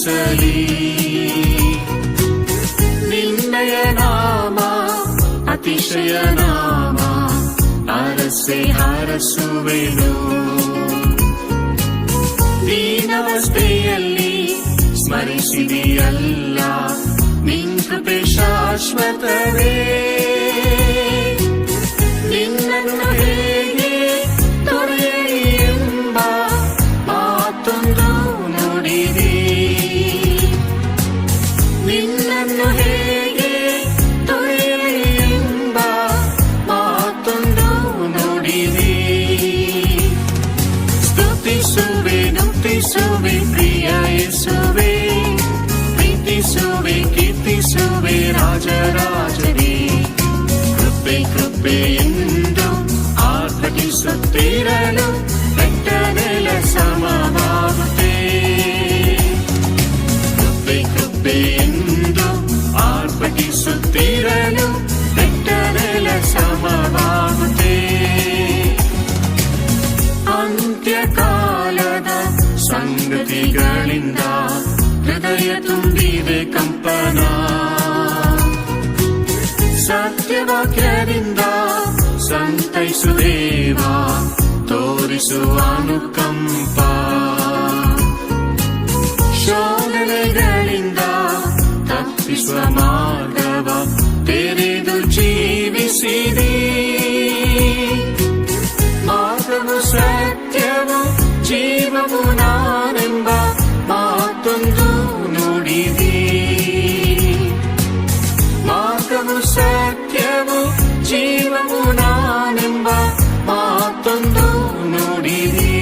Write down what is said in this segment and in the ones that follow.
ಸ್ತುತಿಸಲಿ. ನಿನ್ನಯ ನಾಮ ಅತಿಶಯ ನಾಮ ಅರಸೆ ಹಾರಸುವೆನು. ದೀನವಸ್ಥೆಯಲ್ಲಿ ಸ್ಮರಿಸಿದೆಯಲ್ಲ ನಿನ್ ಕೃಪೆ ಶಾಶ್ವತವೇ. ನಿನ್ನನ್ನು ಹೇಗೆ ತೊರೆಯಲಿ ಎಂಬ ಮಾತೊಂದು ನುಡಿದೆ. ನಿನ್ನನ್ನು ಹೇಗೆ ತೊರೆಯಲಿ ಎಂಬ ಮಾತೊಂದು ನುಡಿದೆ. ಸ್ತುತಿಸುವೆ ನುತಿಸುವೆ ಪ್ರಿಯ ಯೇಸುವೆ, ಪ್ರೀತಿಸುವೆ ಕೀರ್ತಿಸುವೆ ರಾಜರಾಜನೇ. ಕೃಪೆ ಕೃಪೆ ಎಂದು ಆರ್ಭಟಿಸುತ್ತಿರಲು ಬೆಟ್ಟನೆಲ ಸಮವಾಗುತ್ತೆ. ಕೃಪೆ ಕೃಪೆ ಎಂದು ಆರ್ಭಟಿಸುತ್ತಿರಲು ಬೆಟ್ಟನೆಲ ಸಮವಾಗುತ್ತೆ. ಅಂತ್ಯಕಾಲದ ಸಂಗತಿಗಳಿಂದ ಹೃದಯ ತುಂಬಿದೆ ಕಂಪನ. ಸತ್ಯವಾಕ್ಯದಿಂದ ಸಂತೈಸುದೇವ ತೋರಿಸುವ ಅನುಕಂಪ. ಶೋಧನೆಗಳಿಂದ ತಪ್ಪಿಸುವ ಮಾರ್ಗವ ತೆರೆದು ಜೀವಿಸಿದೆ. ಮಾರ್ಗವು ಸತ್ಯವು ಜೀವವು ನಾನೆಂಬ ಮಾತೊಂದು ನುಡಿದೆ. ಮಾರ್ಗವು ಸತ್ಯವು ಜೀವವು ನಾನೆಂಬ ಮಾತೊಂದು ನುಡಿದೆ.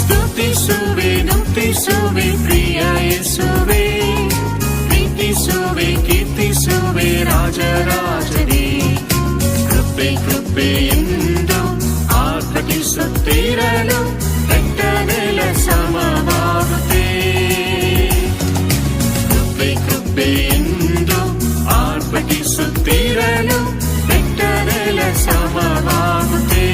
ಸ್ತುತಿಸುವೆ ನುತಿಸುವೆ ಪ್ರಿಯ ಯೇಸುವೆ, ಪ್ರೀತಿಸುವೆ ಕೀರ್ತಿಸುವೆ ರಾಜರಾಜನೇ. ಕೃಪೆ ಕೃಪೆ ಎಂದು ಆರ್ಭಟಿಸುತ್ತಿರಲು ಬೆಟ್ಟನೆಲ ಸಮವಾಗುತ್ತೆ. ಕೃಪೆ ಕೃಪೆ ಎಂದು ಆರ್ಭಟಿಸುತ್ತಿರಲು ಬೆಟ್ಟನೆಲ ಸಮವಾಗುತ್ತೆ.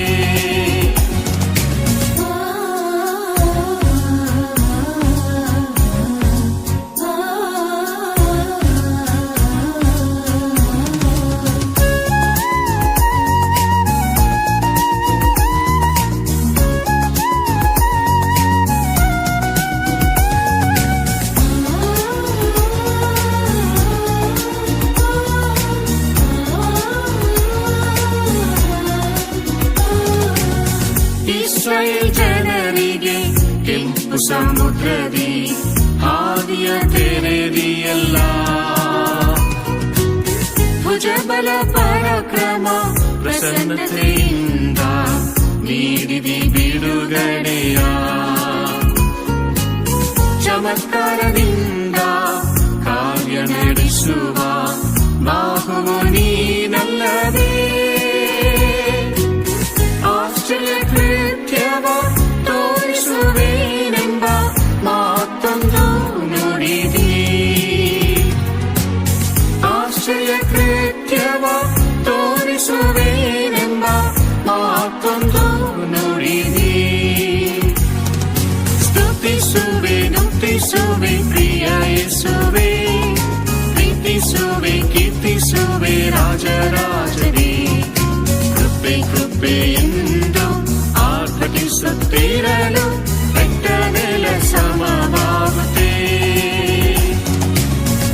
ಇಸ್ರಾಯೇಲ್ ಜನರಿಗೆ ಕೆಂಪು ಸಮುದ್ರದಿ ಹಾದಿಯ ತೆರೆದಿಯಲ್ಲ. ಭುಜಬಲ ಪರಾಕ್ರಮ ಪ್ರಸನ್ನತೆಯಿಂದ ನೀಡಿದಿ ಬಿಡುಗಡೆಯ. ಚಮತ್ಕಾರದಿಂದ ಕಾರ್ಯ ನಡೆಸುವ ಬಾಹುವು ನೀನಲ್ಲವೇ. ಆಶ್ಚರ್ಯ ಕೃತ್ಯವ ತೋರಿಸುವೇನೆಂಬ ಮಾತೊಂದು ನುಡಿದೆ. ಆಶ್ಚರ್ಯ ಕೃತ್ಯವ ತೋರಿಸುವೇನೆಂಬ ಮಾತೊಂದು ನುಡಿದೆ. ಸ್ತುತಿಸುವೆ ನುತಿಸುವೆ ಪ್ರಿಯ ಯೇಸುವೆ, ಪ್ರೀತಿಸುವೆ ಕೀರ್ತಿಸುವೆ ರಾಜರಾಜನೇ. ಕೃಪೆ ಕೃಪೆ ಎಂದು ಆರ್ಭಟಿಸುತ್ತಿರಲು ಬೆಟ್ಟನೆಲ ಸಮವಾಗುತ್ತೆ.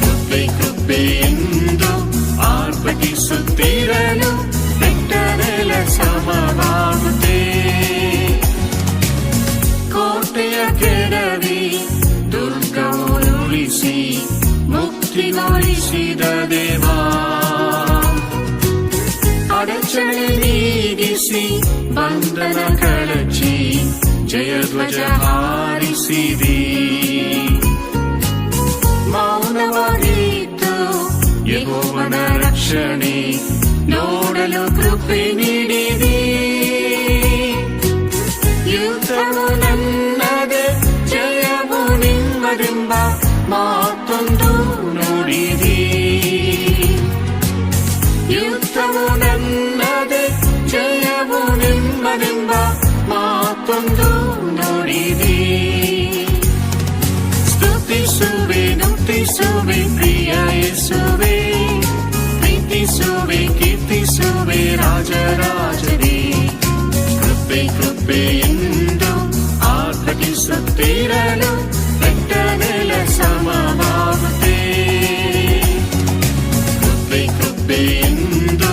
ಕೃಪೆ ಕೃಪೆ ಎಂದು ಆರ್ಭಟಿಸುತ್ತಿರಲು ಬೆಟ್ಟನೆಲ ಸಮವಾಗುತ್ತೆ. ಕೋಟೆಯ ಕೆಡವಿ ದುರ್ಗವು ಉಳಿಸಿ ಮುಕ್ತಿಗೊಳಿಸಿದ ದೇವಾ. ಅಡಚಣೆ ನೀಗಿಸಿ ಬಂಧನ ಕಳಚಿ ಜಯಧ್ವಜ ಹಾರಿಸಿದಿ. ಮೌನವಾಗಿದ್ದು ಯೆಹೋವನ ರಕ್ಷಣೆ ನೋಡಲು ಕೃಪೆ ನೀಡಿದಿ. ಯುದ್ಧವು ನನ್ನದೇ ಜಯವು ನಿಮ್ಮದೆಂಬ ಮಾತೊಂದು ನುಡಿದಿ. ಯುದ್ಧವು ನನ್ನದೇ ಜಯವು ನಿಮ್ಮದೆಂಬ ಮಾತೊಂದು ನುಡಿದಿ. ಸ್ತುತಿಸುವೆ ಪ್ರಿಯ ಯೇಸುವೆ, ಪ್ರೀತಿಸುವೆ ಕೀರ್ತಿಸುವೆ ರಾಜರಾಜನೇ. ಕೃಪೆ ಕೃಪೆ ಎಂದು ಆರ್ಭಟಿಸುತ್ತಿರಲು ಬೆಟ್ಟನೆಲ ಸಮವಾಗುತ್ತೆ. ಕೃಪೆ ಕೃಪೆ ಎಂದು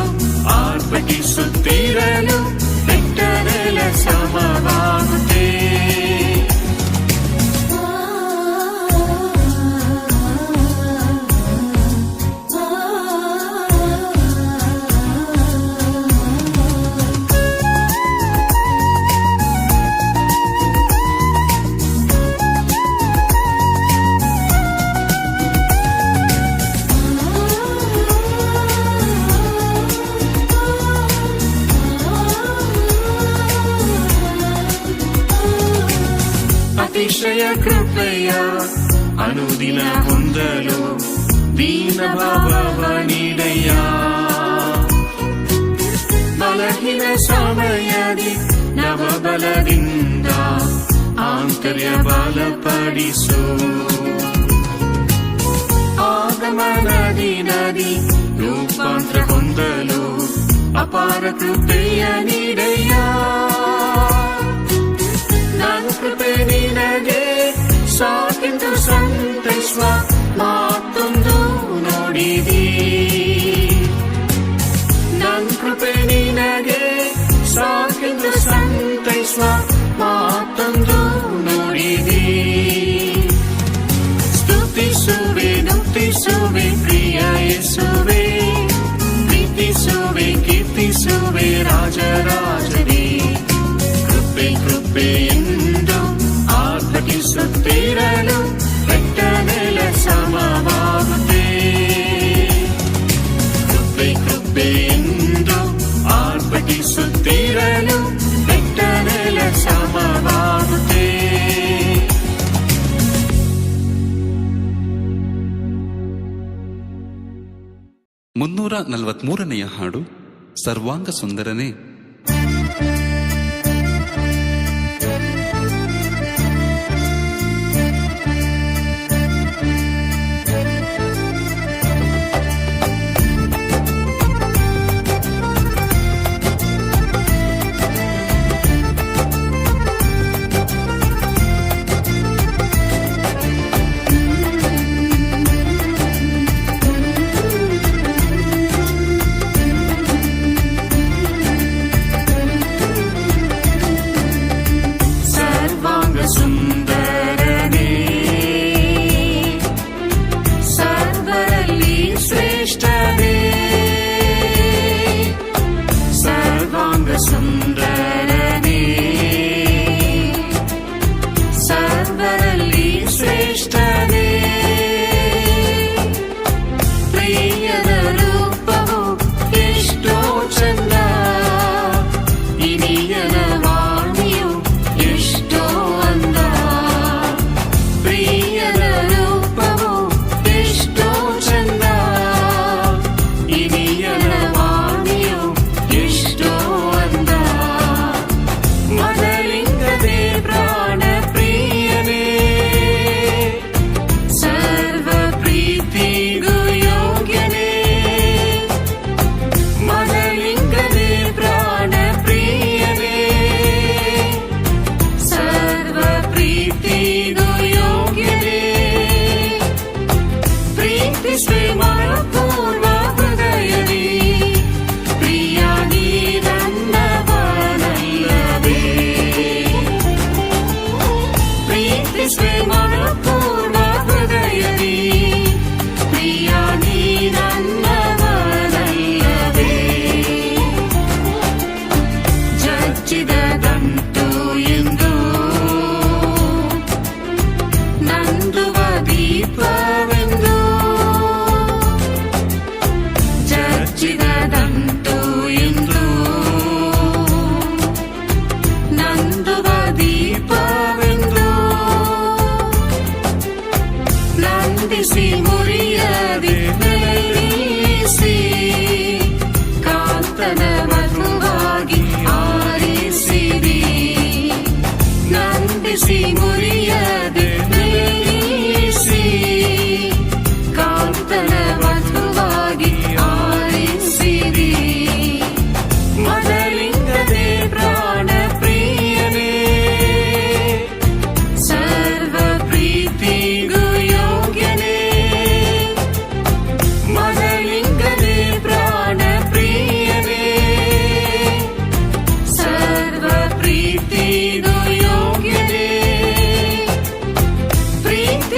ಆರ್ಭಟಿಸುತ್ತಿರಲು ಬೆಟ್ಟನೆಲ ಸಮವಾಗುತ್ತೆ. ಅತಿಶಯ ಕೃಪೆಯ ಅನುದಿನ ಹೊಂದಲು ದೀನ ಭಾವವ ನೀಡಯ್ಯ. ಬಲಹೀನ ಸಮಯದಿ ನವಬಲದಿಂದ ಆಂತರ್ಯ ಬಲಪಡಿಸು. ಆಗಮನದಿ ನದಿ ರೂಪಾಂತರ ಹೊಂದಲು ಅಪಾರ ಕೃಪೆಯ ನೀಡಯ್ಯ. ನನ್ನ ಕೃಪೆ ನಿನಗೆ ಸಾಕೆಂದು ಸಂತೈಸುವ ಮಾತೊಂದು ನೋಡಿದಿ. ನನ್ನ ಕೃಪೆ ನಿನಗೆ ಸಾಕೆಂದು ಸಂತೈಸುವ ಮಾತೊಂದು ನೋಡಿದಿ. ಸ್ತುತಿಸುವೆ ನುತಿಸುವೆ ಪ್ರಿಯ ಯೇಸುವೆ, ಪ್ರೀತಿಸುವೆ ಕೀರ್ತಿಸುವೆ ರಾಜರಾಜನೇ. ಕೃಪೆ ಕೃಪೆ ಎಂದು ಆರ್ಭಟಿಸುತ್ತಿರಲು ಬೆಟ್ಟನೆಲ ಸಮವಾಗುತ್ತೆ. ಕೃಪೆ ಕೃಪೆ ಎಂದು ಆರ್ಭಟಿಸುತ್ತಿರಲು ಬೆಟ್ಟನೆಲ ಸಮವಾಗುತ್ತೆ. ಮುನ್ನೂರ 43ನೆಯ ಹಾಡು ಸರ್ವಾಂಗ ಸುಂದರನೇ.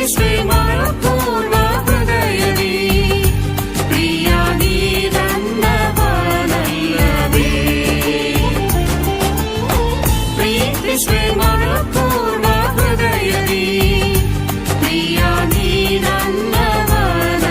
ಪ್ರೀತಿಸುವೆ ಮನಪೂರ್ವ ಹೃದಯದಿ ಪ್ರಿಯ ನೀ ನನ್ನವನಲ್ಲವೇ ಪ್ರೀತಿಸುವೆ ಮನಪೂರ್ವ ಹೃದಯದಿ ಪ್ರಿಯ ನೀ ನನ್ನವನಲ್ಲವೇ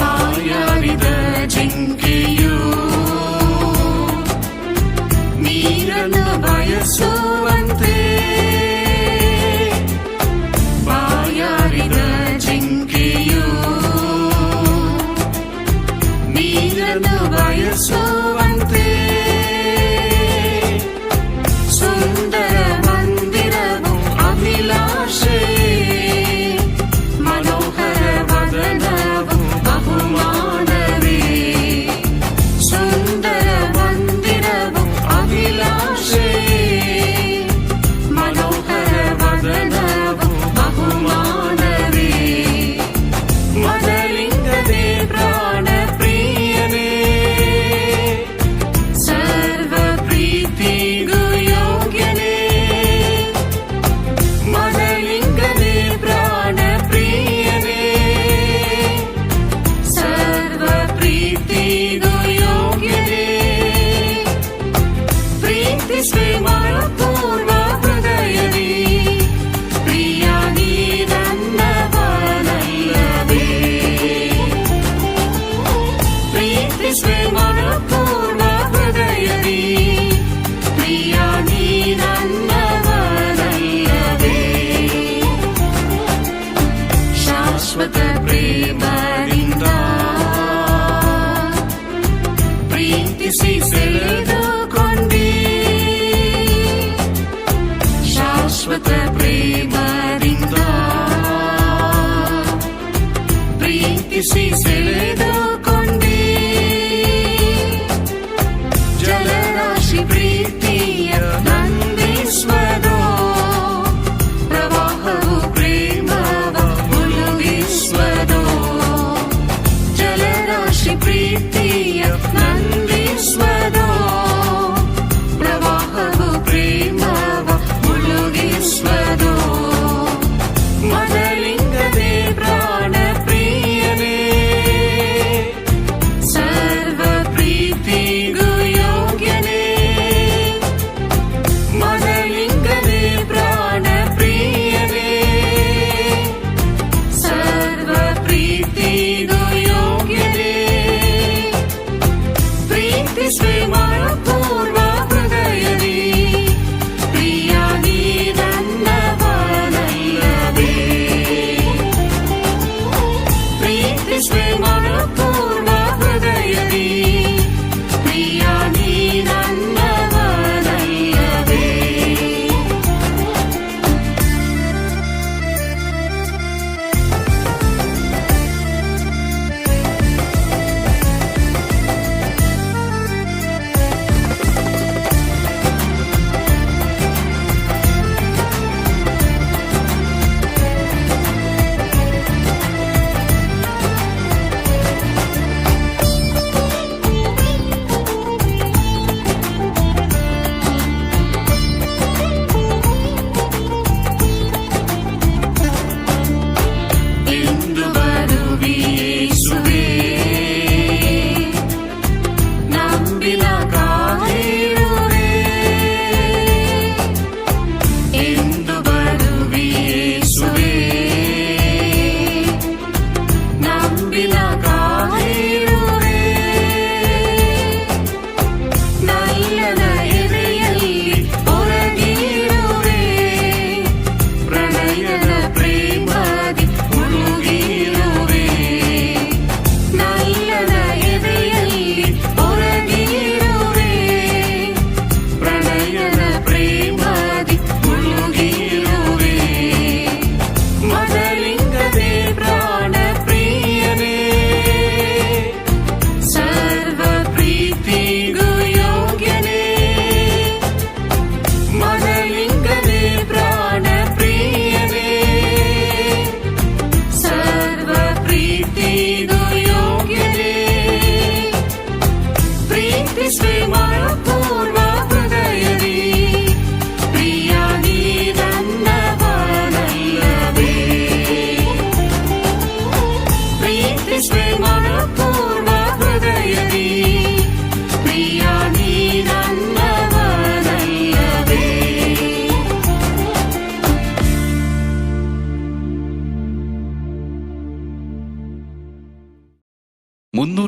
ಬಾಯಾರಿದ ಜಿಂಕೆಯು ನೀರನ್ನು ಬಯಸುವಂತೆ ಬಾಯಾರಿದ ಜಿಂಕೆಯು ನೀರನ್ನು ಬಯಸುವಂತೆ ಸುಂದರ ಮಂದಿರವು ಅಭಿಲಾಷೆ ಮನೋಹರ ವದನವು ಬಹುಮಾನವೇ ಸುಂದರ ಮಂದಿರವು ಅಭಿಲಾಷೆ ಮನೋಹರ ವದನವು ಬಹುಮಾನವೇ ಮೊದಲಿಂಗದೇ ಪ್ರಾಣ ಪ್ರಿಯನೇ ಸರ್ವ ಪ್ರೀತಿಗೂ ಯೋಗ್ಯನೇ ಮೊದಲಿಂಗದೇ ಪ್ರಾಣ ಪ್ರಿಯನೇ ಸರ್ವ ಪ್ರೀತಿಗೂ ಯೋಗ್ಯನೇ ಪ್ರೀತಿಸುವೆ ಮನಪೂರ್ವ ಹೃದಯದಿ ಪ್ರಿಯ ನೀ ನನ್ನವನಲ್ಲವೇ ಪ್ರೀತಿಸುವೆ ಮನಪೂರ್ವ ಹೃದಯದಿ ಪ್ರಿಯ ನೀ ನನ್ನವನಲ್ಲವೇ ಶಾಶ್ವತ ಪ್ರೇಮದಿಂದ ಪ್ರೀತಿಸಿ ಸೆಳೆದುಕೊಂಡಿ ಶಾಶ್ವತ ಪ್ರೇಮದಿಂದ ಪ್ರೀತಿಸಿ ಸೆಳೆದುಕೊಂಡಿ ಜಲರಾಶಿ ಪ್ರೀತಿಯ ನಂದಿಸುವದೋ ಪ್ರವಾಹವು ಪ್ರೇಮವ ಮುಳುಗಿಸುವದೋ ಜಲರಾಶಿ ಪ್ರೀತಿಯ ನಂದಿಸುವದೋ ಪ್ರವಾಹವು ಪ್ರೇಮವ ಮುಳುಗಿಸುವದೋ ಮೊದಲಿಂಗದೇ ಪ್ರಾಣ ಪ್ರಿಯನೇ ಸರ್ವ ಪ್ರೀತಿಗೂ ಯೋಗ್ಯನೇ ಮೊದಲಿಂಗದೇ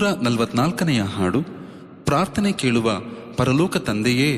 344 ಹಾಡು. ಪ್ರಾರ್ಥನೆ ಕೇಳುವ ಪರಲೋಕ ತಂದೆಯೇ,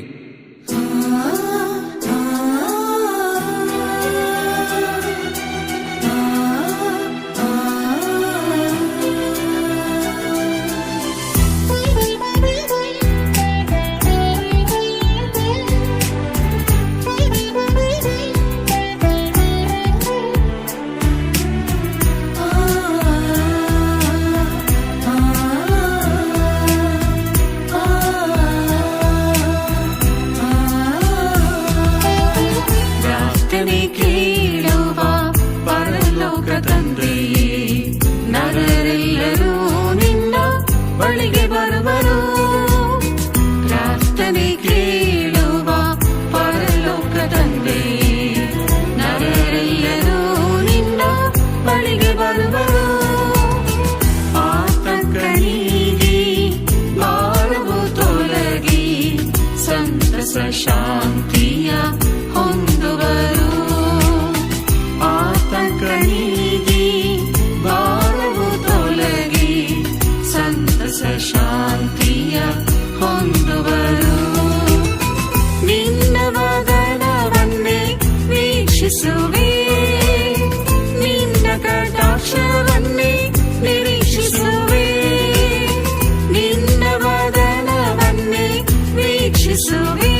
ಕೇಳುವ ಪರಲೋಕ ತಂದೆಯೇ, ನರರೆಲ್ಲರೂ ನಿನ್ನ ಬಳಿಗೆ ಬರುವರು. ಪ್ರಾರ್ಥನೆ ಕೇಳುವ ಪರಲೋಕ ತಂದೆಯೇ, ನರರೆಲ್ಲರೂ ನಿನ್ನ ಬಳಿಗೆ ಬರುವರು. ಆತಂಕನಿಗೆ ಭಾರವು ತೊಲಗಿ ಸಂತಸ ಶಾಂತಿಯ ಹೊಂದುವರು. ಆತಂಕನಿಗೆ ಭಾರವು ತೊಲಗಿ ಸಂತಸ ಶಾಂತಿಯ ಹೊಂದುವರು. ನಿನ್ನ ವದನವನ್ನೇ ವೀಕ್ಷಿಸುವೆ, ನಿನ್ನ ಕಟಾಕ್ಷವನ್ನೇ ನಿರೀಕ್ಷಿಸುವೆ. ನಿನ್ನ ವದನವನ್ನೇ ವೀಕ್ಷಿಸುವೆ,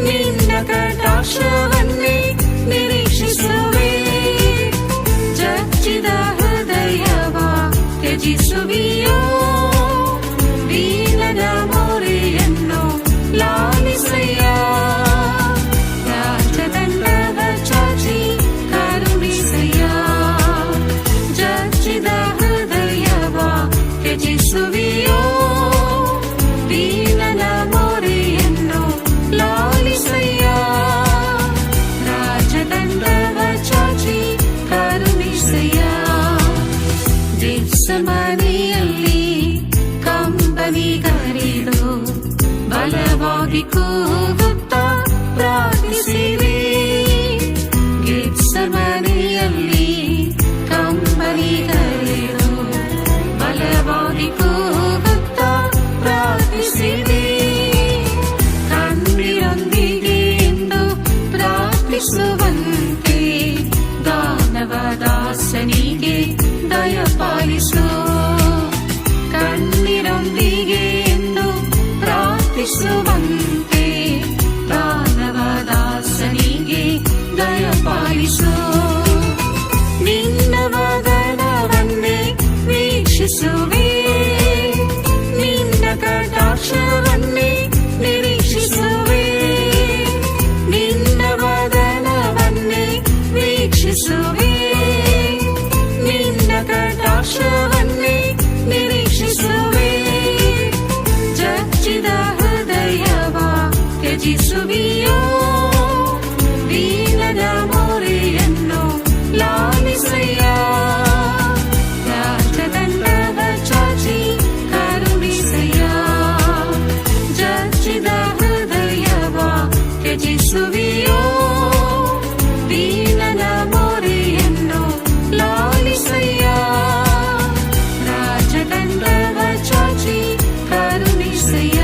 ನಿನ್ನ ಕಟಾಕ್ಷವನ್ನೇ ನಿರೀಕ್ಷಿಸುವೆ. ಜಜ್ಜಿದ ಹೃದಯವ ತ್ಯಜಿಸುವಿಯೋ, ದೀನದ ಮೊರೆಯನ್ನು ಲಾಲಿಸಯ್ಯ. ರಾಜದಂಡವ ಚಾಚಿ ಕರುಣಿಸಯ್ಯ. ಜಜ್ಜಿದ ಹೃದಯವ ತ್ಯಜಿಸುವಿಯೋ, ದೀನದ ಮೊರೆಯನ್ನು ಲಾಲಿಸಯ್ಯ. ರಾಜದಂಡವ ಚಾಚಿ ಕರುಣಿಸಯ್ಯ. ಗೆತ್ಸೆಮನೆಯಲ್ಲಿ ಕಂಬನಿಗರಿದು ಬಲವಾಗಿ ಕೂಗುತ್ತಾ ಪ್ರಾರ್ಥಿಸಿರಿ. ಗೆತ್ಸೆಮನೆಯಲ್ಲಿ ಕಂಬನಿಗರಿದು ಬಲವಾಗಿ ಕೂಗುತ್ತಾ ಪ್ರಾರ್ಥಿಸಿರಿ. ಕಣ್ಣೀರೊಂದಿಗೆ ಎಂದು ಪ್ರಾರ್ಥಿಸುವಂತೆ ದಾನವ ದಾಸನಿಗೆ ದಯಪಾಲಿಸು. ಕಣ್ಣೀರೊಂದಿಗೆ ಎಂದು ಪ್ರಾರ್ಥಿಸುವಂತೆ ದಾನವ ದಾಸನಿಗೆ ದಯಪಾಲಿಸು. ನಿನ್ನ ವದನವನ್ನೇ ವೀಕ್ಷಿಸುವೆ, ನಿನ್ನ ಕಟಾಕ್ಷವನ್ನೇ ನಿರೀಕ್ಷಿಸುವೆ. ನಿನ್ನ ವದನವನ್ನೇ ವೀಕ್ಷಿಸುವೆ, ನಿನ್ನ ಕಟಾಕ್ಷವನ್ನೇ ನಿರೀಕ್ಷಿಸುವೆ. ಜಜ್ಜಿದ ಹೃದಯವ ತ್ಯಜಿಸುವಿಯೋ, ದೀನದ ಮೊರೆಯನ್ನು ಲಾಲಿಸಯ್ಯ. ರಾಜದಂಡವ ಚಾಚಿ ಕರುಣಿಸಯ್ಯ. ಜಜ್ಜಿದ ಹೃದಯವ ತ್ಯಜಿಸುವಿಯೋ, ದೀನದ ಮೊರೆಯನ್ನು ಲಾಲಿಸಯ್ಯ. ರಾಜದಂಡವ ಚಾಚಿ ಕರುಣಿಸಯ್ಯ.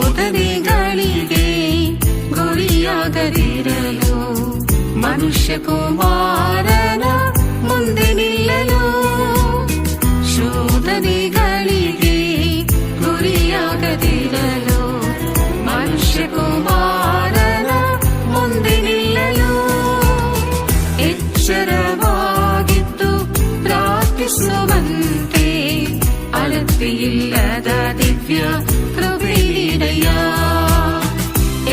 ಶೋಧನೆಗಳಿಗೆ ಗುರಿಯಾಗದಿರಲು ಮನುಷ್ಯ ಕುಮಾರನ ಮುಂದೆ ನಿಲ್ಲಲು. ಶೋಧನೆಗಳಿಗೆ ಗುರಿಯಾಗದಿರಲು ಮನುಷ್ಯ ಕುಮಾರನ ಮುಂದೆ ನಿಲ್ಲಲು. ಎಚ್ಚರವಾಗಿದ್ದು ಪ್ರಾರ್ಥಿಸುವಂತೆ ಅಳತೆಯಿಲ್ಲದ ದಿವ್ಯ ಕೃಪೆಯಿದೆಯ.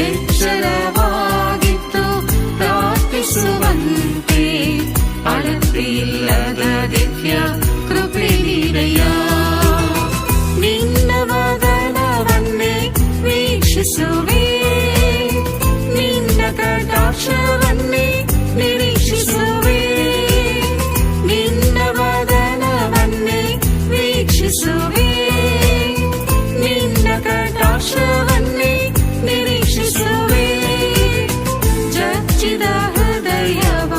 ಎಚ್ಚರವಾಗಿ ಸಾಟಿಯಿಲ್ಲದ ದಿವ್ಯ ಕೃಪೆ ನೀರಯ್ಯ. ನಿನ್ನ ವದನವನ್ನೇ ವೀಕ್ಷಿಸುವೆ, ನಿನ್ನ ಕಟಾಕ್ಷವನ್ನೇ ನಿರೀಕ್ಷಿಸುವೆ. ನಿನ್ನ ವದನವನ್ನೇ ವೀಕ್ಷಿಸುವೆ, ನಿನ್ನ ಕಟಾಕ್ಷವನ್ನೇ ನಿರೀಕ್ಷಿಸುವೆ. ಜಜ್ಜಿದ ಹೃದಯವ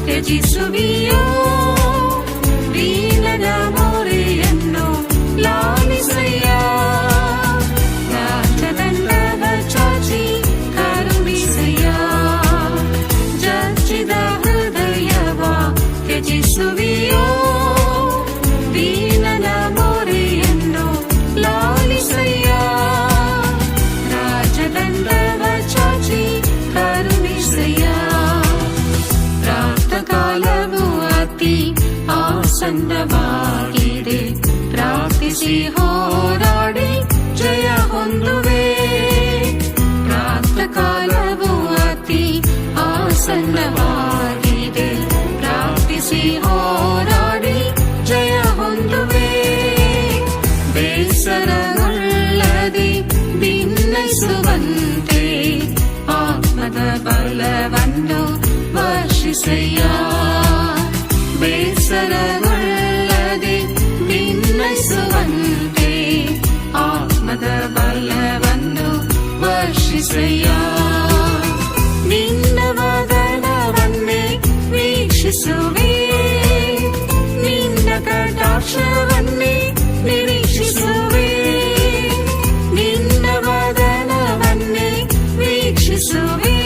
ತ್ಯಜಿಸುವಿಯೋ, ದೀನದ ಮೊರೆಯನ್ನು ಲಾಲಿಸಯ್ಯ. ರಾಜದಂಡವ ಚಾಚಿ ಕರುಣಿಸಯ್ಯ. ಜಜ್ಜಿದ ಹೃದಯವ ತ್ಯಜಿಸುವಿಯೋ, ದೀನದ ಮೊರೆಯನ್ನು ಲಾಲಿಸಯ್ಯ. ರಾಜದಂಡವ ಚಾಚಿ ಕರುಣಿಸಯ್ಯ. ಪ್ರಾತಃಕಾಲವು ಅತಿ ಆಸನ್ನವಾಗಿದೆ, ಪ್ರಾರ್ಥಿಸಿ ಹೋರಾಡಿ ಜಯ ಹೊಂದುವೆ. ಪ್ರಾತಃಕಾಲವು ಅತಿ ಆಸನ್ನವಾಗಿದೆ, ಪ್ರಾರ್ಥಿಸಿ ಹೋರಾಡಿ ಜಯ ಹೊಂದುವೆ. ಬೇಸರಗೊಳ್ಳದೆ ಭಿನ್ನೈಸುವಂತೆ ಆತ್ಮದ ಬಲವನ್ನು ವರ್ಷಿಸಯ್ಯ. ಬೇಸರಗೊಳ್ಳದೆ ಭಿನ್ನೈಸುವಂತೆ ಆತ್ಮದ ಬಲವನ್ನು ವರ್ಷಿಸಯ್ಯ. ನಿನ್ನ ವದನವನ್ನೇ ವೀಕ್ಷಿಸುವೆ, ನಿನ್ನ ಕಟಾಕ್ಷವನ್ನೇ ನಿರೀಕ್ಷಿಸುವೆ. ನಿನ್ನ ವದನವನ್ನೇ ವೀಕ್ಷಿಸುವೆ,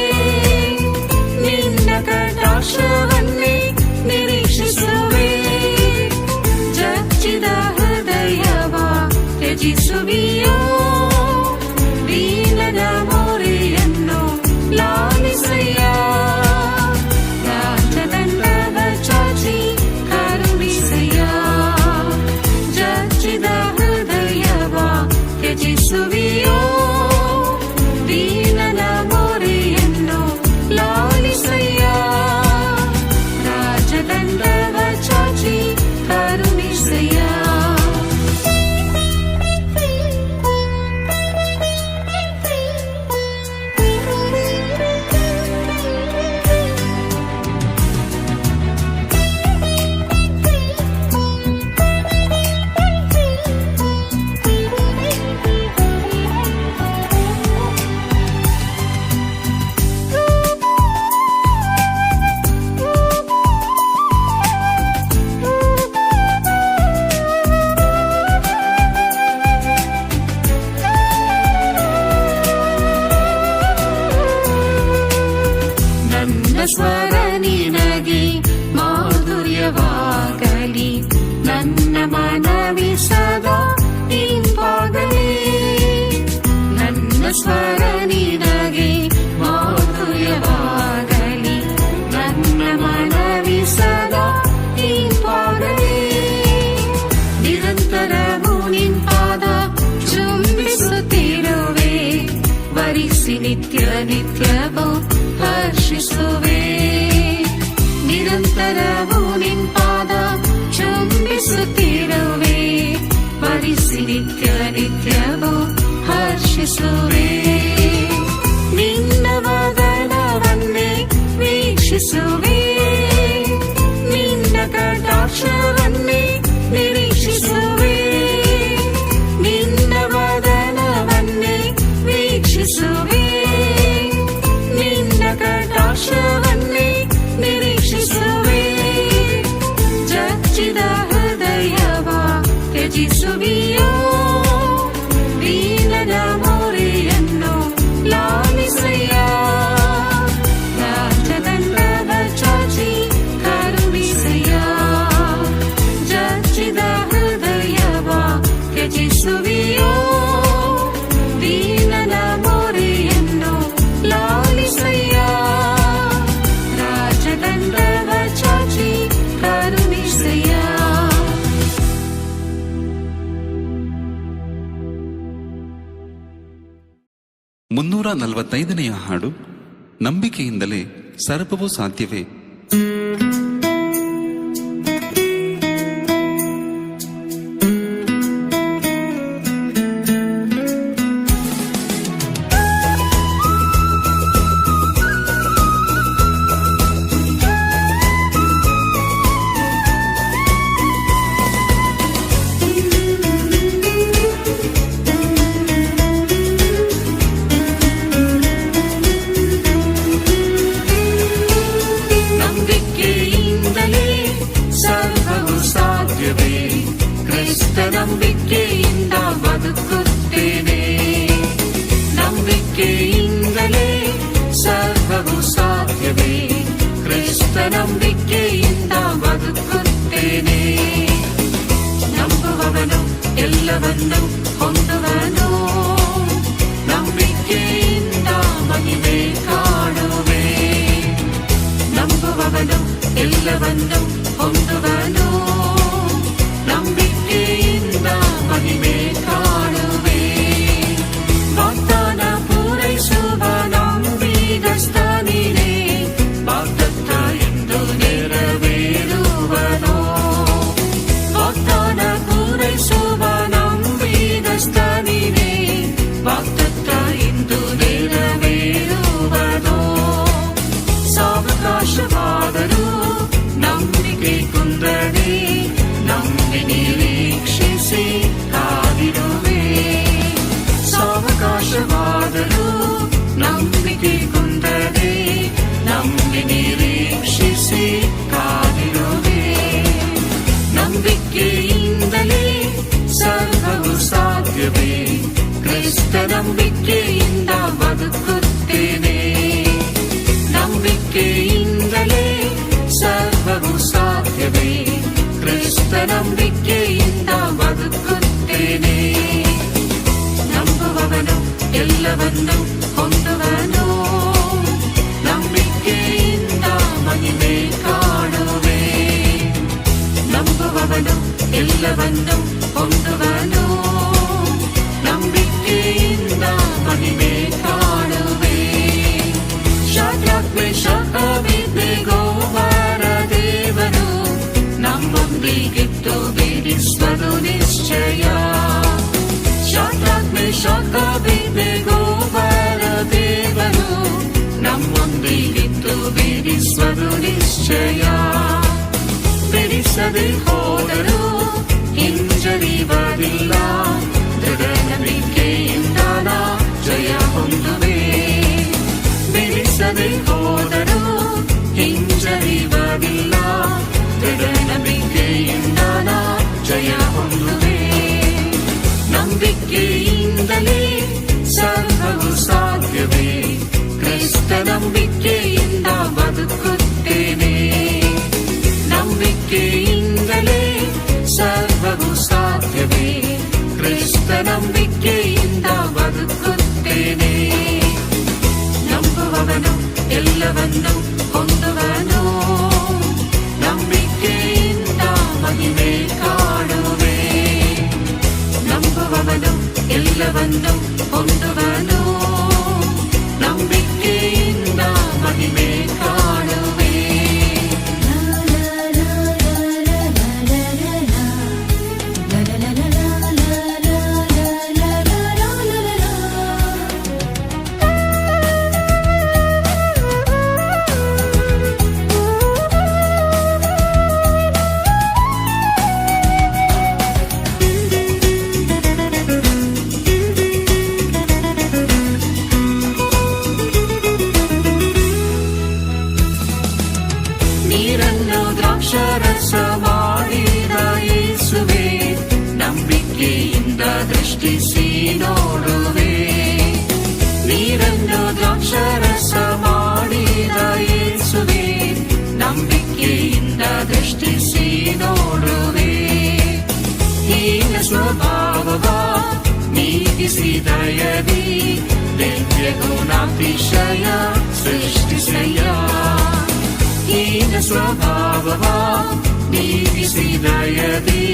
ನಿನ್ನ ಕಟಾಕ್ಷವನ್ನೇ ನಿರೀಕ್ಷಿಸುವೆ. ಜಜ್ಜಿದ ಹೃದಯವ ತ್ಯಜಿಸುವಿಯೋ, ದೀನದ ಮೊರೆಯನ್ನು ಲಾಲಿಸಯ್ಯ. ರಾಜದಂಡವ ಚಾಚಿ ಕರುಣಿಸಯ್ಯ. ಜಜ್ಜಿದ ಹೃದಯವ ತ್ಯಜಿಸುವಿಯೋ, ದೀನದ ಮೊರೆಯನ್ನು ಲಾಲಿಸಯ್ಯ. ರಾಜದಂಡವ ಚಾಚಿ ಕರುಣಿಸಯ್ಯ. ನನ್ನ ಸ್ವರ ನಿನಗೆ ಮಾಧುರ್ಯವಾಗಲಿ, ನನ್ನ ಮನವಿ ಸದಾ ಇಂಪಾಗಲಿ. ನನ್ನ ಸ್ವರ ನಿನಗೆ ಮಾಧುರ್ಯವಾಗಲಿ, ನನ್ನ ಮನವಿ ಸದಾ ಇಂಪಾಗಲಿ. ನಿರಂತರವೂ ನಿಂಪಾದ ಚುಂಬಿಸುತ್ತಿರುವೆ, ವರಿಸಿ ನಿತ್ಯ ನಿತ್ಯವೂ ಹರ್ಷಿಸುವೆ. ನಿರಂತರವೂ ನಿಂಪಾದ ಚುಂಬಿಸುತ್ತಿರುವೆ, ವರಿಸಿ ನಿತ್ಯ ನಿತ್ಯವೂ ಹರ್ಷಿಸುವೆ. ನಿನ್ನ ವದನವನ್ನೇ ವೀಕ್ಷಿಸುವೆ, ನಿನ್ನ ಕಟಾಕ್ಷವನ್ನೇ ನಿರೀಕ್ಷಿಸುವೆ. ನಿನ್ನ ವದನವನ್ನೇ ವೀಕ್ಷಿಸುವೆ, ನಿನ್ನ ಕಟಾಕ್ಷವನ್ನೇ ನಿರೀಕ್ಷಿಸುವೆ. ಜಜ್ಜಿದ ಹೃದಯವ ತ್ಯಜಿಸುವಿಯೋ, ದೀನದ ಮೊರೆಯನ್ನು ಲಾಲಿಸಯ್ಯ. ರಾಜದಂಡವ ಚಾಚಿ ಕರುಣಿಸಯ್ಯ. ಜಜ್ಜಿದ ಹೃದಯವ ತ್ಯಜಿಸುವಿಯೋ, ದೀನದ ಮೊರೆಯನ್ನು ಲಾಲಿಸಯ್ಯ. ರಾಜದಂಡವ ಚಾಚಿ ಕರುಣಿಸಯ್ಯ. 345ನೆಯ ಹಾಡು. ನಂಬಿಕೆಯಿಂದಲೇ ಸರ್ಪವು ಸಾಧ್ಯವೇ. ಸರ್ವವು ಸಾಧ್ಯವೇ, ಕ್ರಿಸ್ತ ನಂಬಿಕೆಯಿಂದ ಬದುಕುತ್ತೇನೆ. ನಂಬಿಕೆಯಿಂದಲೇ ಸರ್ವವು ಸಾಧ್ಯವೇ, ಕ್ರಿಸ್ತ ನಂಬಿಕೆಯಿಂದ ಬದುಕುತ್ತೇನೆ. ನಂಬುವವನು ಎಲ್ಲವನ್ನು ಹೊಂದುವನು, ನಂಬಿಕೆಯಿಂದ ಮಹಿಮೆ ಕಾಣುವೆ. ನಂಬುವವನು ಎಲ್ಲವನ್ನು ಹೊಂದುವನು, ನಂಬಿಕೆಯಿಂದ ಮಹಿಮೆ ಕಾಣುವೆ. ವಾಗ್ದಾನ ಪೂರೈಸುವ ನಂಬಿಗಸ್ತನಿನೇ, ವಾಗ್ದತ್ತ ಎಂದು ನೆರವೇರುವನು. ವಾಗ್ದಾನ ಪೂರೈಸುವ ನಂಬಿಗಸ್ತನಿನೇ, ವಾಗ್ದತ್ತ ಎಂದು ನೆರವೇರುವನು. ಸಾವಕಾಶವಾದರೂ ನಂಬಿಕೆ ಕುಂದದೆ, ನಂಬಿ ನಿರೀಕ್ಷಿಸಿ ಕಾದಿರುವೆ. ಸಾವಕಾಶವಾದರೂ ನಂಬಿಕೆ ಕುಂದದೆ, ನಂಬಿ ನಿರೀಕ್ಷಿಸಿ ಕಾದಿರುವೆ. ನಂಬಿಕೆಯಿಂದಲೇ ಸರ್ವವು ಸಾಧ್ಯವೇ, ಕ್ರಿಸ್ತ ನಂಬಿಕೆಯಿಂದ ಬದುಕುತ್ತೇನೆ. ನಂಬಿಕೆಯಿಂದಲೇ ಸರ್ವವು ಸಾಧ್ಯವೇ, ಕ್ರಿಸ್ತ ನಂಬಿಕೆಯಿಂದ ಬದುಕುತ್ತೇನೆ. ನಂಬುವವನು ಎಲ್ಲವನ್ನು ಹೊಂದುವನು, ನಂಬಿಕೆಯಿಂದ ಮಹಿಮೆ ಕಾಣುವೆ. ನಂಬುವವನು ಎಲ್ಲವನ್ನು ಹೊಂದುವನು, ನಂಬಿಕೆಯಿಂದ ಮಹಿಮೆ ಕಾಣುವೆ. ಶಾದ್ರಕ್ ಮೇಷಕ್ ಅಬೇದ್ನೆಗೋವರ ದೇವರು ನಮ್ಮೊಂದಿಗಿದ್ದು ಬಿಡಿಸುವುದು ನಿಶ್ಚಯ. ಶಾದ್ರಕ್ ಮೇಷಕ್ ಅಬೇದ್ನೆಗೋವರ ದೇವರು ನಮ್ಮೊಂದಿಗಿದ್ದು ಬಿಡಿಸುವುದು ನಿಶ್ಚಯ. ಬಿಡಿಸದೆ ಹೋದರೂ ಹಿಂಜರಿಯುವುದಿಲ್ಲ, ದೃಢ ನಂಬಿಕೆಯಿಂದ ನಾ ಜಯ ಹೊಂದುವೆ. ಬಿಡಿಸದೆ ಹೋದರೂ ಹಿಂಜರಿಯುವುದಿಲ್ಲ, ದೃಢ ನಂಬಿಕೆಯಿಂದ ನಾ ಜಯ ಹೊಂದುವೆ. ನಂಬಿಕೆಯಿಂದಲೇ ಸರ್ವವು ಸಾಧ್ಯವೇ, ಕ್ರಿಸ್ತ ನಂಬಿಕೆಯಿಂದ ಬದುಕುತ್ತೇನೆ. ನಂಬಿಕೆಯಿಂದಲೇ ಸರ್ವವು ಸಾಧ್ಯವೇ, ಕ್ರಿಸ್ತ ನಂಬಿಕೆಯಿಂದ ಬದುಕುತ್ತೇನೆ. ನಂಬುವವನು ಎಲ್ಲವನ್ನು ಹೊಂದುವನು, ನಂಬಿಕೆಯಿಂದ ಮಹಿಮೆ ಕಾಣುವೆ. ನಂಬುವವನು ಎಲ್ಲವನ್ನು ಹೊಂದುವನು, ನಂಬಿಕೆಯಿಂದ ಮಹಿಮೆ ಕಾಣುವೆ. ನೀರನ್ನು ದ್ರಾಕ್ಷಾರಸ ಮಾಡಿದ ಯೇಸುವೆ, ನಂಬಿಕೆಯಿಂದ ದೃಷ್ಟಿಸಿ ನೋಡುವೆ. ನೀರನ್ನು ದ್ರಾಕ್ಷಾರಸ ಮಾಡಿದ ಯೇಸುವೆ, ನಂಬಿಕೆಯಿಂದ ದೃಷ್ಟಿಸಿ ನೋಡುವೆ. ಹೀನ ಸ್ವಭಾವವ ನೀಗಿಸಿದಯದಿ, ದಿವ್ಯ ಗುಣಾತಿಶಯ ಸೃಷ್ಟಿಸಯ್ಯ. ಹೀನ ಸ್ವಭಾವವ ನೀಗಿಸಿದಯದಿ,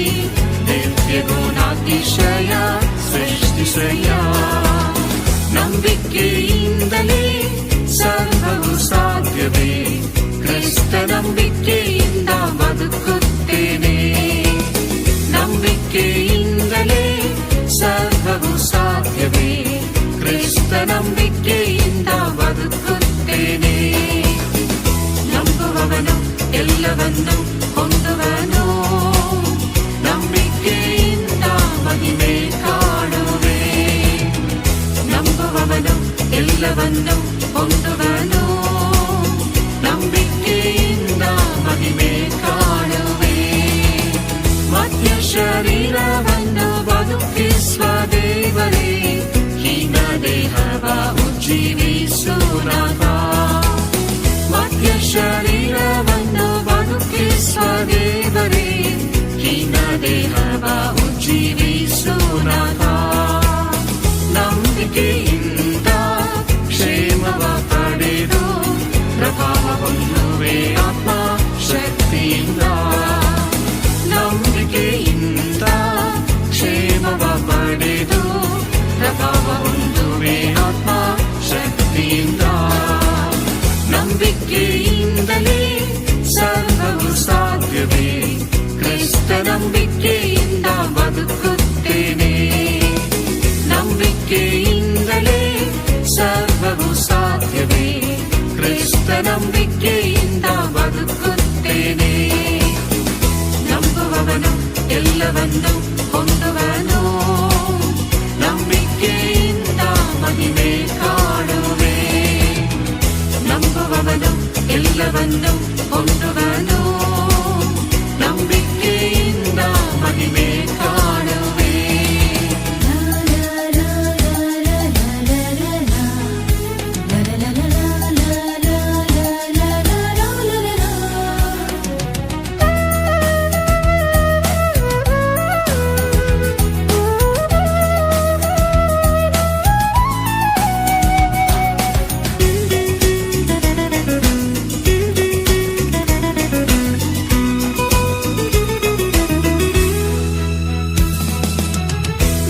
ದಿವ್ಯ ಗುಣಾತಿಶಯ ಸೃಷ್ಟಿಸಯ್ಯ. ನಂಬಿಕೆಯಿಂದಲೇ ಸರ್ವವು ಸಾಧ್ಯವೇ, ಕ್ರಿಸ್ತ ನಂಬಿಕೆಯಿಂದ ಬದುಕುತ್ತೇನೆ. ನಂಬಿಕೆಯಿಂದಲೇ ಸರ್ವವು ಸಾಧ್ಯವೇ, ಕ್ರಿಸ್ತ ನಂಬಿಕೆಯಿಂದ ಬದುಕುತ್ತೇನೆ. ನಂಬುವವನು ಎಲ್ಲವನ್ನು ಹೊಂದುವನು, ನಂಬಿಕೆಯಿಂದ ಮಹಿಮೆ ಕಾಣುವೆ. ನಂಬುವವನು ಎಲ್ಲವನ್ನು ಹೊಂದುವನು, ನಂಬಿಕೆಯಿಂದ ಮಹಿಮೆ ಕಾಣುವೆ. ಎಲ್ಲವನ್ನು ಹೊಂದುವನು. ನಂಬಿಕೆಯಿಂದ ಮಹಿಮೆ ಕಾಣುವೆ. ನಂಬುವವನು ಎಲ್ಲವನ್ನು ಹೊಂದುವನು. ನಂಬಿಕೆಯಿಂದ ಮಹಿಮೆ ಕಾಣುವೆ.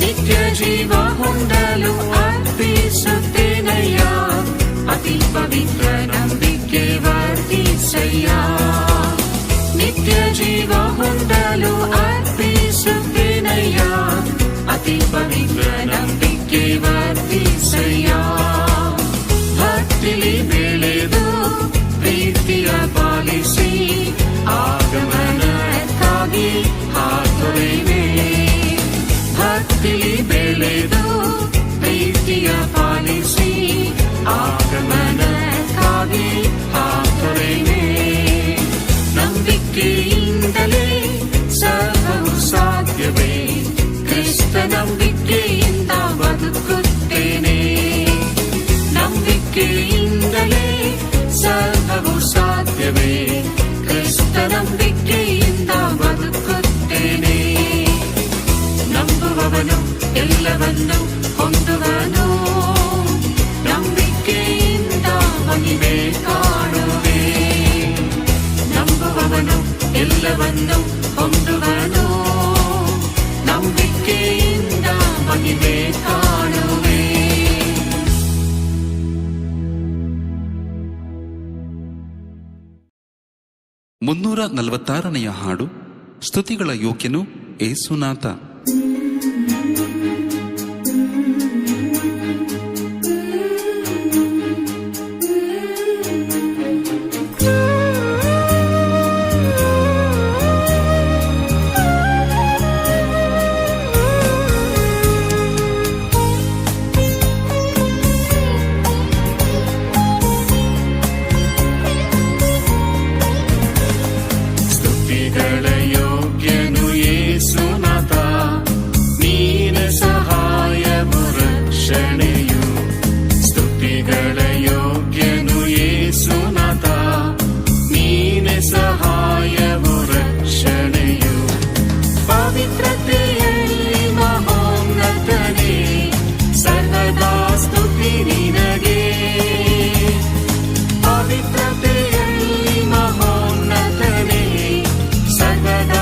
ನಿತ್ಯ ಜೀವ ಹೊಂದಲು ಅರ್ಪಿಸುತ್ತೇನಯ್ಯ. ಅತಿ ಪವಿತ್ರ ನಂಬಿಕೆ ವರ್ತಿಸಯ್ಯ. ನಿತ್ಯ ಜೀವ ಹೊಂದಲು ಅರ್ಪಿಸುತ್ತೇನಯ್ಯ. ಅತಿ ಪವಿತ್ರ ನಂಬಿಕೆ ವರ್ತಿಸಯ್ಯ. ಭಕ್ತಿಲಿ ಬೆಳೆದು ಪ್ರೀತಿಯ ಪಾಲಿಸಿ ಆಗಮನಕ್ಕಾಗಿ ಹಾತೊರೆಯುವೆ. ಭಕ್ತಿಲಿ ಬೆಳೆದು ಪ್ರೀತಿಯ ಪಾಲಿಸಿ ಆಗಮನಕ್ಕಾಗಿ ಹಾತೊರೆಯುವೆ. ನಂಬಿಕೆಯಿಂದಲೇ ಸರ್ವವು ಸಾಧ್ಯವೇ. ಕ್ರಿಸ್ತ ನಂಬಿಕೆಯಿಂದ ಬದುಕುತ್ತೇನೆ. ನಂಬಿಕೆಯಿಂದಲೇ ಸರ್ವವು ಸಾಧ್ಯವೇ. ಕ್ರಿಸ್ತ ನಂಬಿಕೆಯಿಂದ ಬದುಕುತ್ತೇನೆ. ನಂಬುವವನು ಎಲ್ಲವನ್ನು ಹೊಂದುವನು. ನಂಬಿಕೆಯಿಂದ ಮಹಿಮೆ ಕಾಣುವೆ. ನಂಬುವವನು ಎಲ್ಲವನ್ನು ಹೊಂದುವನು. ನಂಬಿಕೆಯಿಂದ ಮಹಿಮೆ ಕಾಣುವೆ. ಮುನ್ನೂರ 46ನೆಯ ಹಾಡು. ಸ್ತುತಿಗಳ ಯೋಗ್ಯನು ಏಸುನಾಥ. ಸ್ತುತಿಗಳ ಯೋಗ್ಯನು ಯೇಸುನಾಥ. ನೀನೆ ಸಹಾಯವು ರಕ್ಷಣೆಯು. ಸ್ತುತಿಗಳ ಯೋಗ್ಯನು ಯೇಸುನಾಥ. ನೀನೆ ಸಹಾಯವು ರಕ್ಷಣೆಯು. ಪವಿತ್ರತೆಯಲ್ಲಿ ಮಹೋನ್ನತನೇ ಸರ್ವದಾ ಸ್ತುತಿ ನಿನಗೆ. ಪವಿತ್ರತೆಯಲ್ಲಿ ಮಹೋನ್ನತನೇ ಸರ್ವದಾ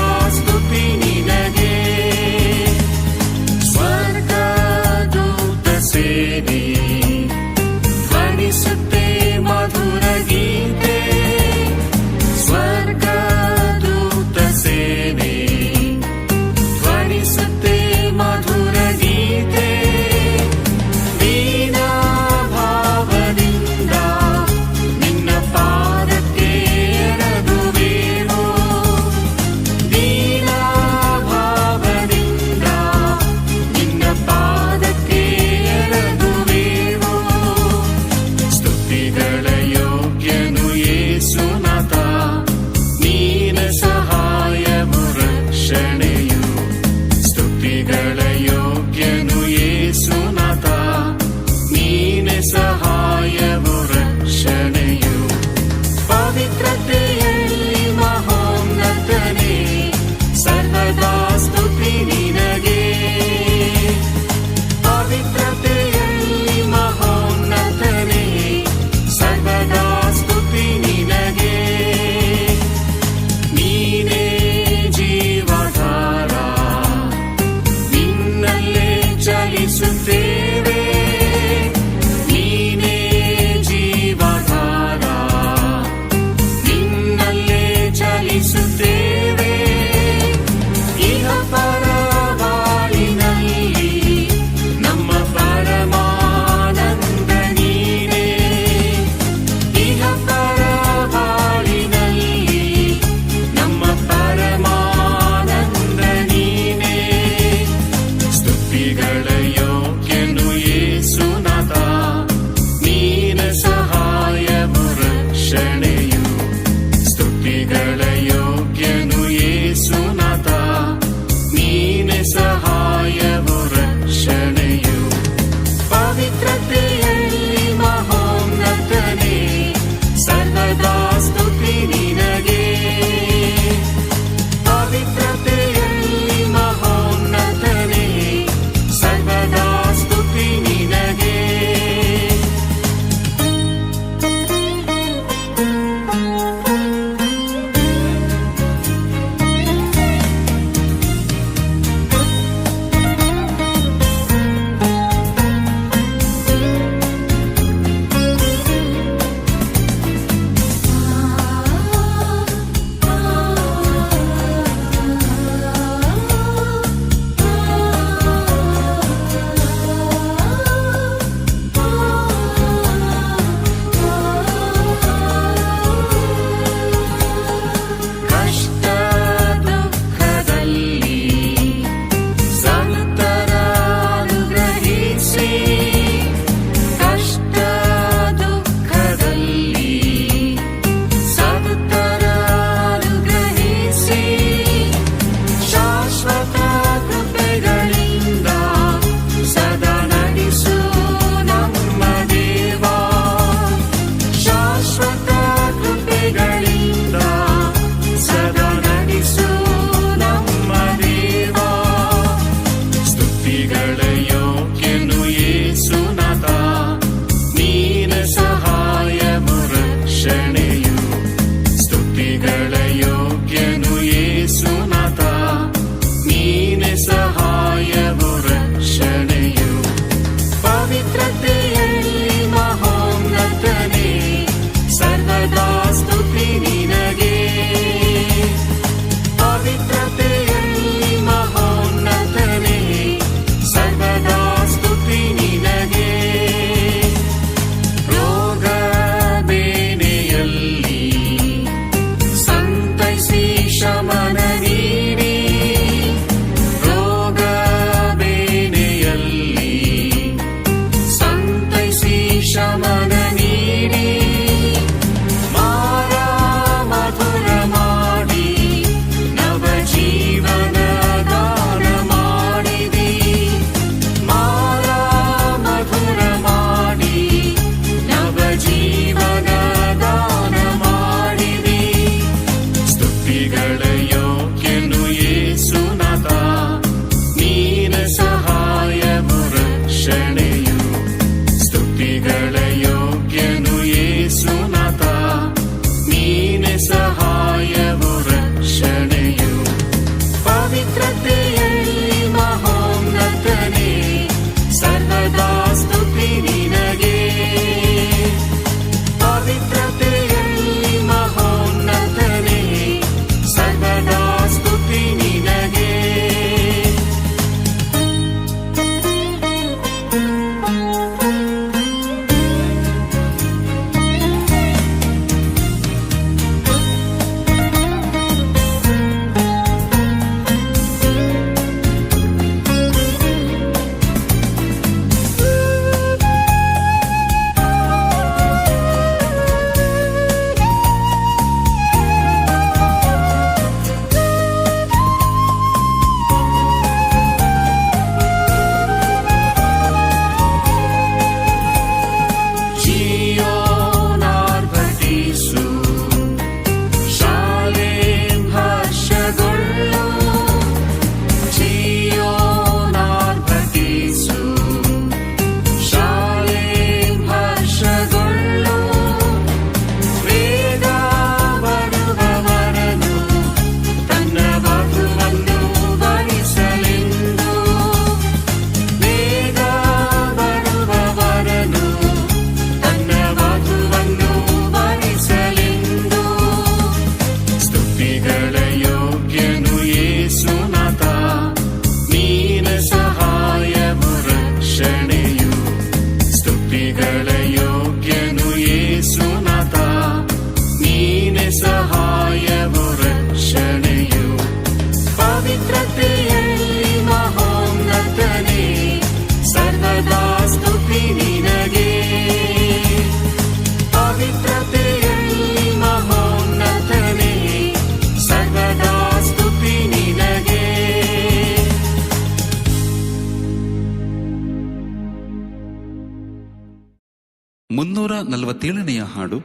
347 ಹಾಡು,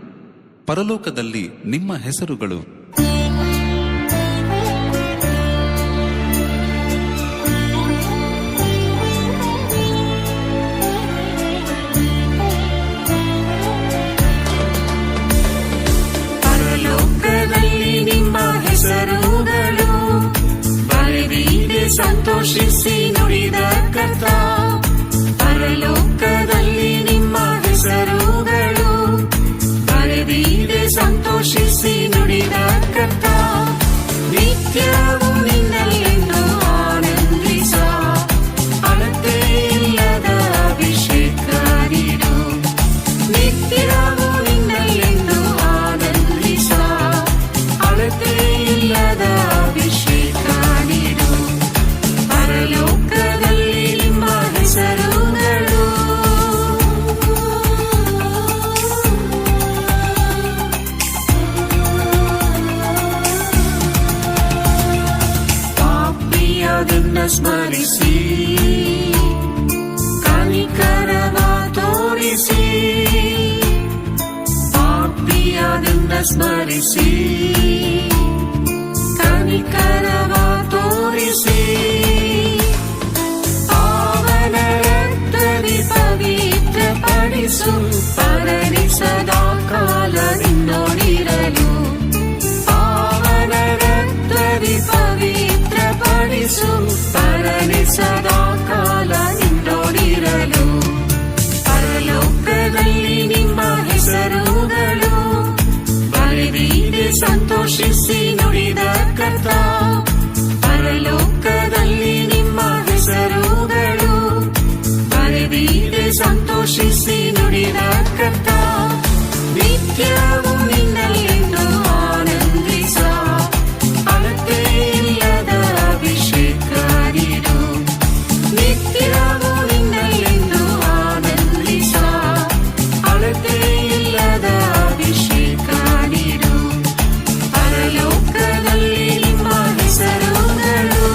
ಪರಲೋಕದಲ್ಲಿ ನಿಮ್ಮ ಹೆಸರುಗಳು. ಪರಲೋಕದಲ್ಲಿ ನಿಮ್ಮ ಹೆಸರುಗಳು ಬರೆದಿದೆ, ಸಂತೋಷಿಸಿ ನುಡಿದ ಕರ್ತ. ಪರಲೋಕದಲ್ಲಿ ನಿಮ್ಮ ಹೆಸರುಗಳು ಬರೆದಿದೆ, ಸಂತೋಷಿಸಿ ನುಡಿದ ಕರ್ತ. ನಿತ್ಯವೂ ನಿನ್ನಲ್ಲೆಂದು ಆನಂದಿಸ, ಅಳತೆ ಇಲ್ಲದ ಅಭಿಷೇಕ ನೀಡು. ನಿತ್ಯವೂ ನಿನ್ನಲ್ಲೆಂದು ಆನಂದಿಸ, ಅಳತೆ ಇಲ್ಲದ ಅಭಿಷೇಕ ನೀಡು. ಪರಲೋಕದಲ್ಲಿ ನಿಮ್ಮ ಹೆಸರುಗಳು. ಪಾಪಿಯದನ್ನ ಸ್ಮರಿಸಿ, ಕನಿಕರವ ತೋರಿಸಿ. ಪಾಪಿಯದನ್ನ ಸ್ಮರಿಸಿ, ಕನಿಕರವ ತೋರಿಸಿ. ಪಾವನ ರಕ್ತದಿ ಪವಿತ್ರಪಡಿಸು, ಪರನಿ ಸದಾ ಕಾಲ ನಿನ್ನೊಡಿರಲು. ಪಾವನ ರಕ್ತದಿ ಪವಿತ್ರಪಡಿಸು, ಪರನಿ ಸದಾ ಕಾಲ ನಿನ್ನೊಡಿರಲು. ಪರಲೋಕದಲ್ಲಿ ನಿಮ್ಮ ಹೆಸರುಗಳು ಬರೆದಿದೆ, ಸಂತೋಷಿಸಿ ನುಡಿದ ಕರ್ತ. ಪರಲೋಕದಲ್ಲಿ ನಿಮ್ಮ ಹೆಸರುಗಳು ಬರೆದಿದೆ, ಸಂತೋಷಿಸಿ ನುಡಿದ ಕರ್ತ. ನಿತ್ಯವೂ ನಿನ್ನಲ್ಲೆಂದು ಆನಂದಿಸ, ಅಳತೆ ಇಲ್ಲದ ಅಭಿಷೇಕ ನೀಡು. ನಿತ್ಯವೂ ನಿನ್ನಲ್ಲೆಂದು ಆನಂದಿಸ, ಅಳತೆ ಇಲ್ಲದ ಅಭಿಷೇಕ ನೀಡು. ಪರಲೋಕದಲ್ಲಿ ನಿಮ್ಮ ಹೆಸರುಗಳು.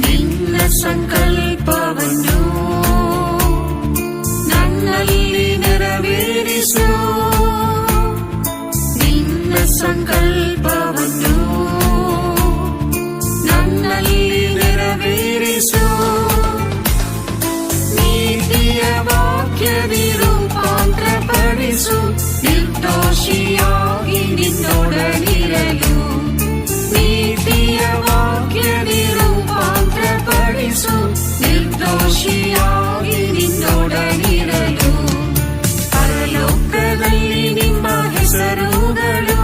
ನಿನ್ನ ಸಂಕಲ್ಪವನ್ನು ನನ್ನಲ್ಲಿ ನೆರವೇರಿಸು. ನಿನ್ನ ಸಂಕಲ್ಪವನ್ನು ನನ್ನಲ್ಲಿ ನೆರವೇರಿಸು. ನೀತಿಯ ವಾಕ್ಯದಿ ರೂಪಾಂತರಪಡಿಸು, ನಿರ್ದೋಷಿಯಾಗಿ ನಿನ್ನೊಡನಿರಲು. ನೀತಿಯ ವಾಕ್ಯದಿ ರೂಪಾಂತರಪಡಿಸು, ನಿರ್ದೋಷಿಯಾಗಿ ನಿನ್ನೊಡನಿರಲು. ಪರಲೋಕದಲ್ಲಿ ನಿಮ್ಮ ಹೆಸರುಗಳು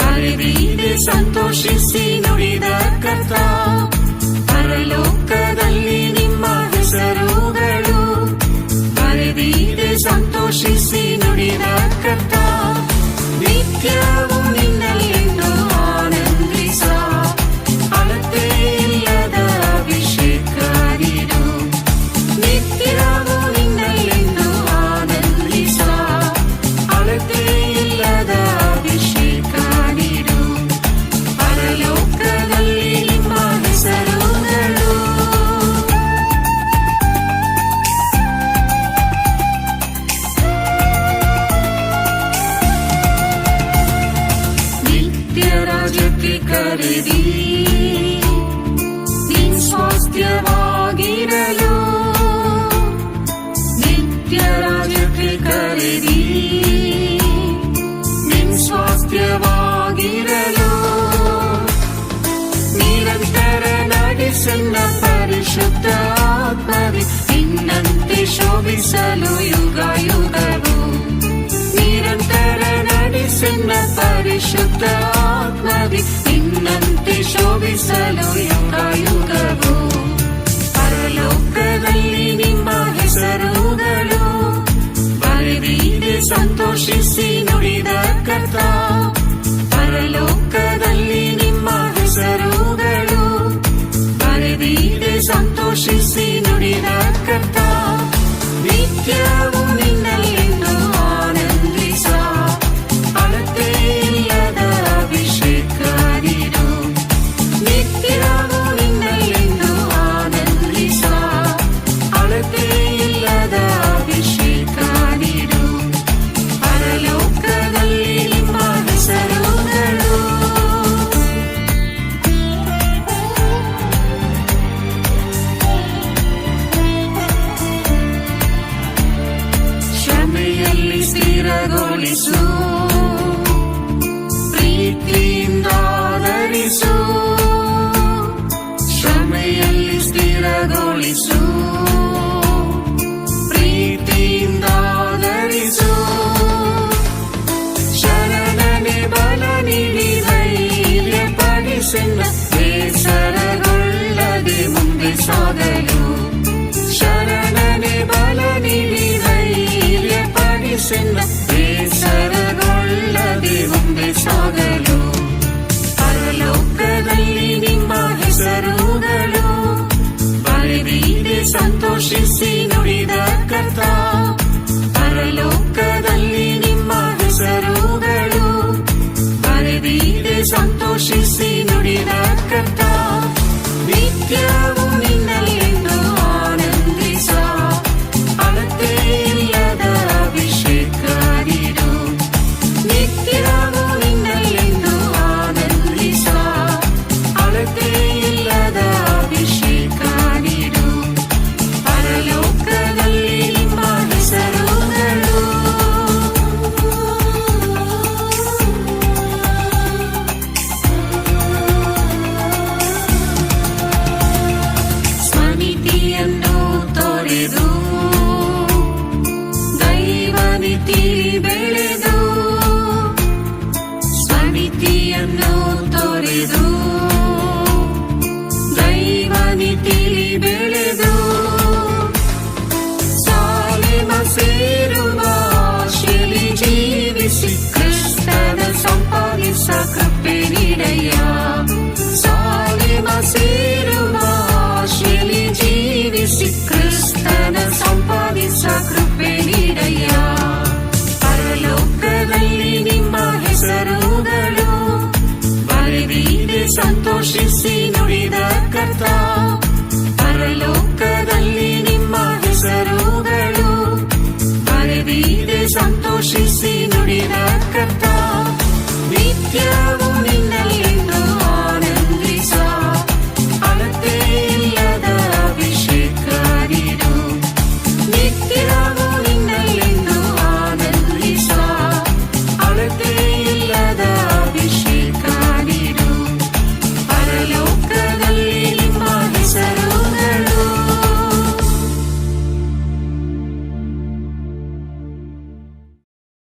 ಬರೆದಿದೆ, ಸಂತೋಷಿಸಿ ನುಡಿದ ಕರ್ತ. ಪರಲೋಕದಲ್ಲಿ ನಿಮ್ಮ ಹೆಸರುಗಳು ಬರೆದಿದೆ, ಸಂತೋಷಿಸಿ ನುಡಿದ ಕರ್ತ. ನಿತ್ಯವೂ ನಿನ್ನಲ್ಲೆಂದು ಆನಂದಿಸ, ಅಳತೆ ಇಲ್ಲದ ಅಭಿಷೇಕ ನೀಡು. ನಿತ್ಯವೂ ನಿನ್ನಲ್ಲೆಂದು ಆನಂದಿಸ, ಅಳತೆ ಇಲ್ಲದ ಅಭಿಷೇಕ ನೀಡು. ಪರಲೋಕದಲ್ಲಿ ನಿಮ್ಮ ಹೆಸರುಗಳು. ನಿತ್ಯ ರಾಜ್ಯಕ್ಕೆ ಕರೆದಿ, ನಿನ್ ಸ್ವಾಸ್ಥ್ಯವಾಗಿರಲು. ನಿತ್ಯ ರಾಜ್ಯಕ್ಕೆ ಕರೆದಿ, ನಿನ್ ಸ್ವಾಸ್ಥ್ಯವಾಗಿರಲು. ನಿರಂತರ ನಡೆಸನ್ನ ಪರಿಶುದ್ಧ ಆತ್ಮದಿ, ನಿನ್ನಂತೆ ಶೋಭಿಸಲು ಯುಗ ಯುಗವು. ನಿರಂತರ ನಡೆಸನ್ನ ಪರಿಶುದ್ಧ ಆತ್ಮದಿ, ನಿನ್ನಂತೆ ಶೋಭಿಸಲು ಯುಗ ಯುಗವು. ಪರಲೋಕದಲ್ಲಿ ನಿಮ್ಮ ಹೆಸರುಗಳು ಬರೆದಿದೆ, ಸಂತೋಷಿಸಿ ನುಡಿದ ಕರ್ತ. ಪರಲೋಕದಲ್ಲಿ ನಿಮ್ಮ ಹೆಸರುಗಳು ಬರೆದಿದೆ, ಸಂತೋಷಿಸಿ ನುಡಿದ ಕರ್ತ. ನಿತ್ಯವೂ ನಿನ್ನಲ್ಲೆಂದು ಆನಂದಿಸ, ಅಳತೆ ಇಲ್ಲದ ಅಭಿಷೇಕ ನೀಡು. ಸ್ಥಿರಗೊಳಿಸು, ಪ್ರೀತಿಯಿಂದ ಆದರಿಸು, ಶ್ರಮೆಯಲ್ಲಿ ಸ್ಥಿರಗೊಳಿಸು, ಪ್ರೀತಿಯಿಂದ ಆದರಿಸು. ಶರಣನೆ ಬಲ ನೀಡಿ ಧೈರ್ಯ ಪಡಿಸೆನ್ನ, ಬೇಸರಗೊಳ್ಳದೆ ಮುಂದೆ ಸಾಗಲು. ಶರಣನೆ ಬಲ ನೀಡಿ ಧೈರ್ಯ ಪಡಿಸೆನ್ನ, ಬೇಸರಗೊಳ್ಳದೆ ಮುಂದೆ ಸಾಗಲು. ಪರಲೋಕದಲ್ಲಿ ನಿಮ್ಮ ಹೆಸರುಗಳು ಬರೆದಿದೆ, ಸಂತೋಷಿಸಿ ನುಡಿದ ಕರ್ತ. ಪರಲೋಕದಲ್ಲಿ ನಿಮ್ಮ ಹೆಸರುಗಳು ಬರೆದಿದೆ, ಸಂತೋಷಿಸಿ ನುಡಿದ ಕರ್ತ. ನಿತ್ಯವೂ ನಿನ್ನಲ್ಲೆಂದು ಆನಂದಿಸ, ಅಳತೆ ಇಲ್ಲದ ಅಭಿಷೇಕ ನೀಡು. ನಿತ್ಯವೂ ನಿನ್ನಲ್ಲೆಂದು ಆನಂದಿಸ, ಅಳತೆ ಇಲ್ಲದ ಅಭಿಷೇಕ ನೀಡು. ಪರಲೋಕದಲ್ಲಿ ನಿಮ್ಮ ಹೆಸರುಗಳು ಸ್ವನೀತಿಯನ್ನು ತೋರೆದು, ದೈವನೀತಿ ಬೆಳೆದು, ಸ್ವನೀತಿಯನ್ನು ತೋರೆದು, ದೈವನೀತಿ ಬೆಳೆದು, ಸಾಲೆಮ ಸೇರುವ ಆಶೆಯಲ್ಲಿ ಜೀವಿಸಿ, ಕ್ರಿಸ್ತನ ಸಂಪಾದಿಸ ಕೃಪೆ ನೀಡಯ್ಯ. ಸಾಲೆಮ ಸೇರುವ ಆಶೆಯಲ್ಲಿ ಜೀವಿಸಿ, ಕ್ರಿಸ್ತನ ಸಂಪಾದಿಸ ಕೃಪೆ ನೀಡಯ್ಯ. ಪರಲೋಕದಲ್ಲಿ ನಿಮ್ಮ ಹೆಸರುಗಳು ಬರೆದಿದೆ, ಸಂತೋಷಿಸಿ